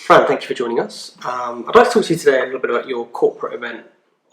Fran, thank you for joining us. I'd like to talk to you today a little bit about your corporate event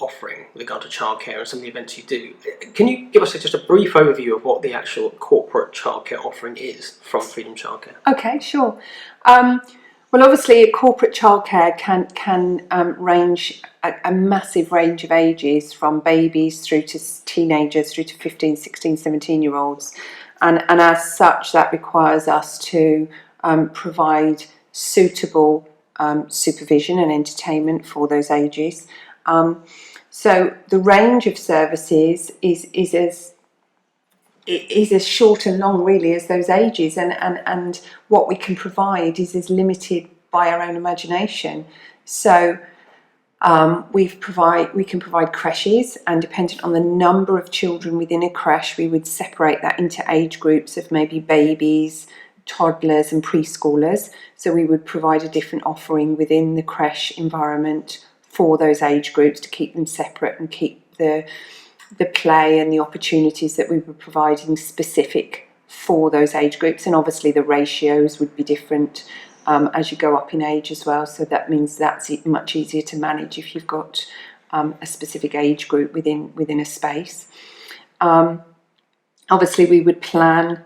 offering with regard to childcare and some of the events you do. Can you give us just a brief overview of what the actual corporate childcare offering is from Freedom Childcare? Okay, sure. Well, obviously, corporate childcare can range a massive range of ages, from babies through to teenagers, through to 15, 16, 17-year-olds. And as such, that requires us to provide suitable supervision and entertainment for those ages. So the range of services is as short and long really as those ages, and what we can provide is as limited by our own imagination. So we can provide creches, and dependent on the number of children within a creche, we would separate that into age groups of maybe babies, toddlers and preschoolers. So we would provide a different offering within the creche environment for those age groups to keep them separate and keep the play and the opportunities that we were providing specific for those age groups. And obviously the ratios would be different as you go up in age as well. So that means that's much easier to manage if you've got a specific age group within a space. Obviously we would plan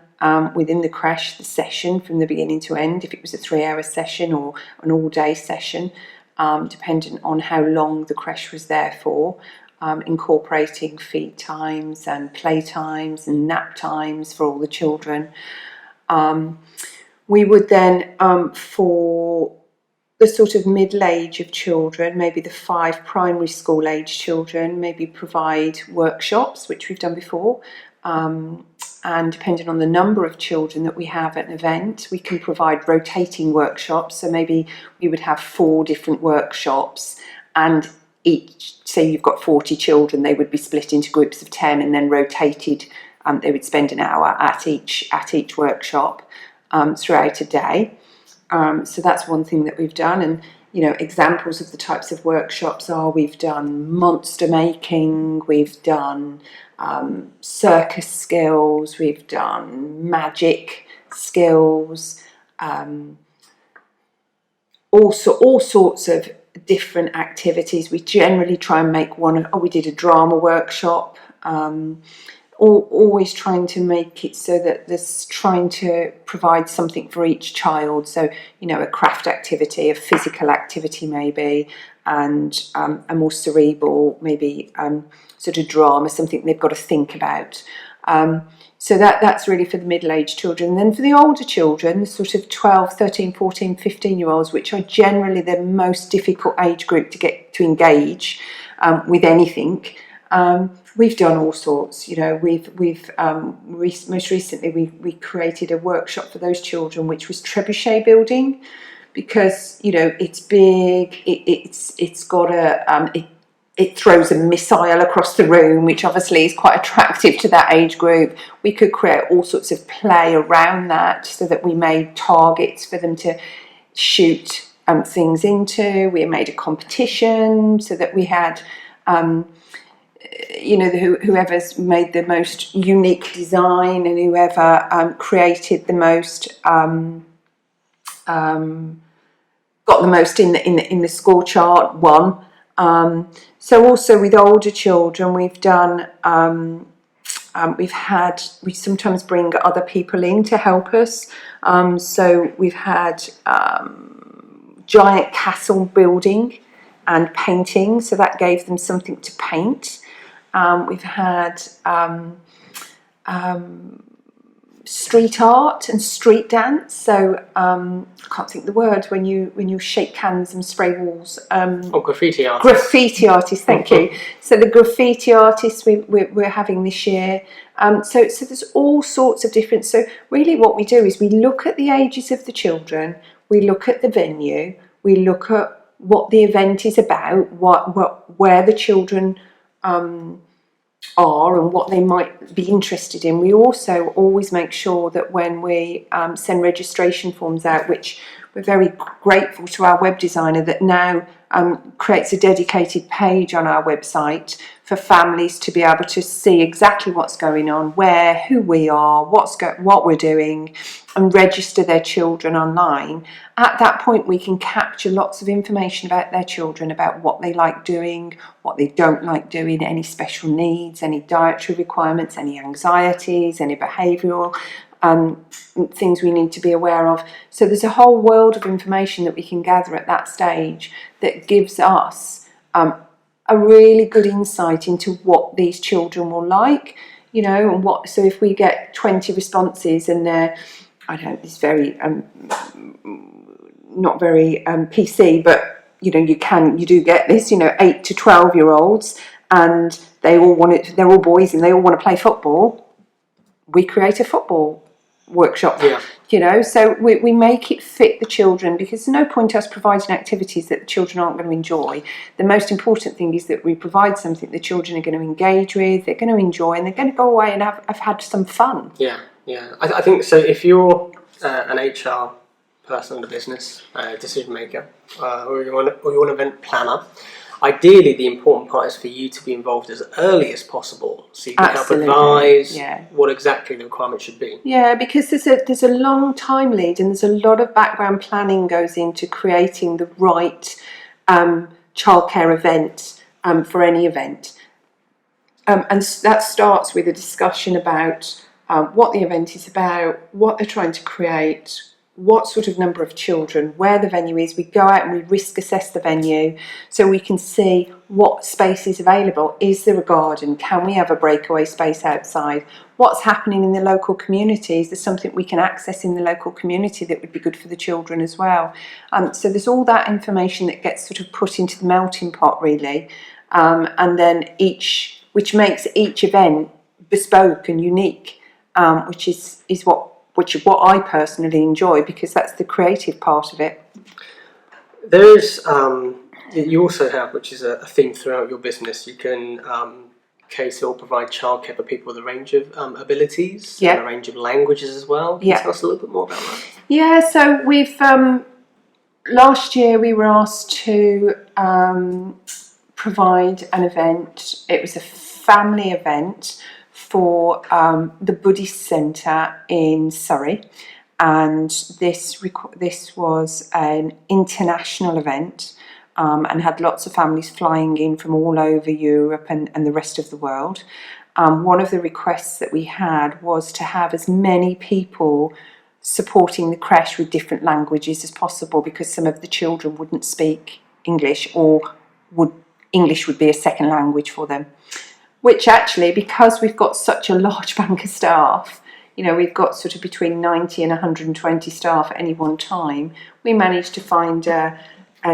within the creche the session from the beginning to end, if it was a 3-hour session or an all-day session, dependent on how long the creche was there for, incorporating feed times and play times and nap times for all the children. We would then, for the sort of middle age of children, maybe the 5 primary school age children, maybe provide workshops, which we've done before. And depending on the number of children that we have at an event, we can provide rotating workshops. So maybe we would have 4 different workshops, and each, say you've got 40 children, they would be split into groups of 10 and then rotated. They would spend an hour at each workshop throughout a day. So that's one thing that we've done. And examples of the types of workshops are, we've done monster making, we've done circus skills, we've done magic skills, all sorts of different activities. We generally try and make we did a drama workshop, always trying to make it so that there's trying to provide something for each child. So a craft activity, a physical activity maybe, and a more cerebral maybe sort of drama, something they've got to think about. So that's really for the middle-aged children. And then for the older children, the sort of 12, 13, 14, 15-year-olds, which are generally the most difficult age group to get to engage with anything, we've done all sorts. We've most recently we created a workshop for those children, which was trebuchet building, because it's big, it's got it throws a missile across the room, which obviously is quite attractive to that age group. We could create all sorts of play around that, so that we made targets for them to shoot things into. We made a competition so that we had whoever's made the most unique design, and whoever created the most got the most in the score chart won. So also with older children, we've done we sometimes bring other people in to help us. So we've had giant castle building and painting, so that gave them something to paint. We've had street art and street dance. So I can't think the word when you shake hands and spray walls. Graffiti artists. Graffiti artists, thank you. So the graffiti artists we're having this year. So there's all sorts of different. So really, what we do is we look at the ages of the children, we look at the venue, we look at what the event is about, where the children are and what they might be interested in. We also always make sure that when we send registration forms out, which we're very grateful to our web designer that now creates a dedicated page on our website for families to be able to see exactly what's going on, where, who we are, what we're doing, and register their children online. At that point, we can capture lots of information about their children, about what they like doing, what they don't like doing, any special needs, any dietary requirements, any anxieties, any behavioural things we need to be aware of. So there's a whole world of information that we can gather at that stage that gives us a really good insight into what these children will like, and what. So if we get 20 responses and they're, I don't know, it's very not very PC, but you do get this, 8 to 12-year-olds, and they're all boys and they all want to play football. We create a football workshop, so we make it fit the children, because there's no point us providing activities that the children aren't going to enjoy. The most important thing is that we provide something the children are going to engage with, they're going to enjoy, and they're going to go away and have had some fun. I think so. If you're an HR person in the business, decision maker, or you're an event planner, ideally the important part is for you to be involved as early as possible, so you can help advise what exactly the requirement should be. Yeah, because there's a long time lead, and there's a lot of background planning goes into creating the right childcare event for any event. And that starts with a discussion about what the event is about, what they're trying to create, what sort of number of children, where the venue is. We go out and we risk assess the venue so we can see what space is available. Is there a garden? Can we have a breakaway space outside? What's happening in the local community? Is there something we can access in the local community that would be good for the children as well? So there's all that information that gets sort of put into the melting pot, really, and then which makes each event bespoke and unique, which is what I personally enjoy, because that's the creative part of it. There is, you also have, which is a theme throughout your business, you can cater or provide childcare for people with a range of abilities, and a range of languages as well. Can you tell us a little bit more about that? Yeah, so we've, last year we were asked to provide an event. It was a family event for the Buddhist Centre in Surrey, and this was an international event, and had lots of families flying in from all over Europe and the rest of the world. One of the requests that we had was to have as many people supporting the creche with different languages as possible, because some of the children wouldn't speak English, or English would be a second language for them. Which actually, because we've got such a large bank of staff, we've got sort of between 90 and 120 staff at any one time, we managed to find a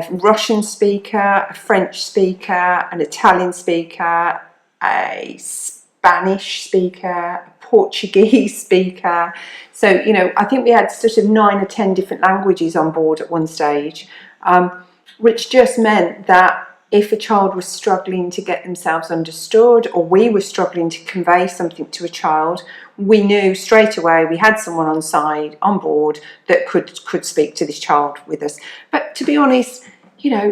Russian speaker, a French speaker, an Italian speaker, a Spanish speaker, a Portuguese speaker. So, I think we had sort of 9 or 10 different languages on board at one stage, which just meant that if a child was struggling to get themselves understood, or we were struggling to convey something to a child, we knew straight away we had someone on board that could speak to this child with us. But to be honest,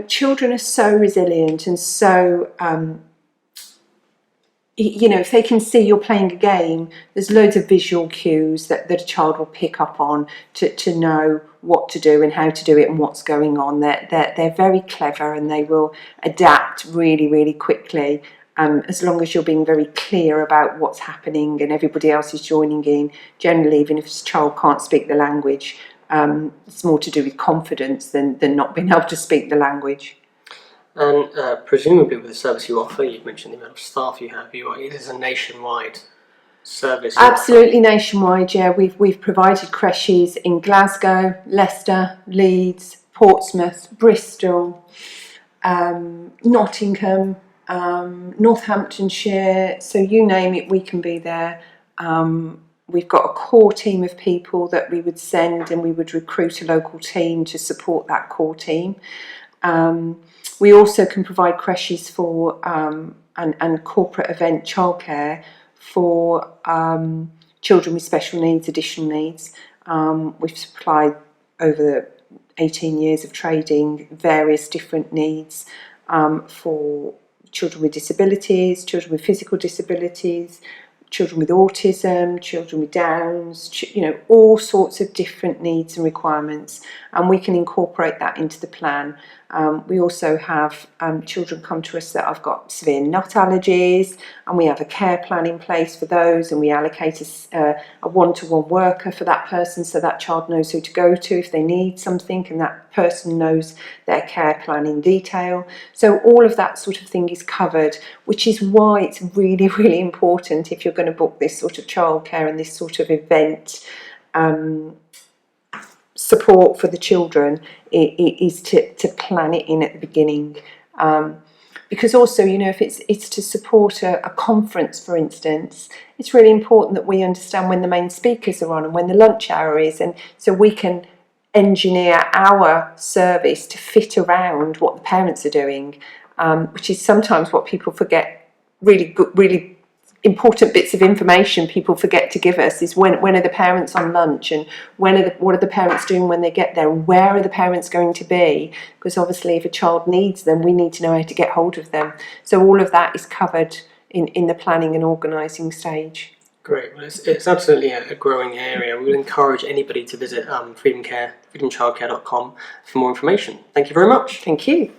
children are so resilient and so if they can see you're playing a game, there's loads of visual cues that a child will pick up on to know what to do and how to do it and what's going on. They're very clever, and they will adapt really, really quickly, as long as you're being very clear about what's happening and everybody else is joining in. Generally, even if a child can't speak the language, it's more to do with confidence than not being able to speak the language. And presumably with the service you offer, you've mentioned the amount of staff you have, it is a nationwide service. Absolutely nationwide, yeah. We've provided creches in Glasgow, Leicester, Leeds, Portsmouth, Bristol, Nottingham, Northamptonshire, so you name it, we can be there. We've got a core team of people that we would send, and we would recruit a local team to support that core team. We also can provide creches for and corporate event childcare for children with special needs, additional needs. We've supplied over 18 years of trading various different needs for children with disabilities, children with physical disabilities, children with autism, children with Downs, all sorts of different needs and requirements, and we can incorporate that into the plan. We also have children come to us that have got severe nut allergies, and we have a care plan in place for those, and we allocate a one-to-one worker for that person, so that child knows who to go to if they need something, and that person knows their care plan in detail. So all of that sort of thing is covered, which is why it's really, really important if you're going to book this sort of childcare and this sort of event support for the children, is to plan it in at the beginning. Because also, if it's to support a conference, for instance, it's really important that we understand when the main speakers are on and when the lunch hour is, and so we can engineer our service to fit around what the parents are doing, which is sometimes what people forget. Really important bits of information people forget to give us is when are the parents on lunch, and what are the parents doing when they get there, and where are the parents going to be, because obviously if a child needs them, we need to know how to get hold of them. So all of that is covered in the planning and organising stage. Great. Well, it's absolutely a growing area. We would encourage anybody to visit freedomchildcare.com for more information. Thank you very much. Thank you.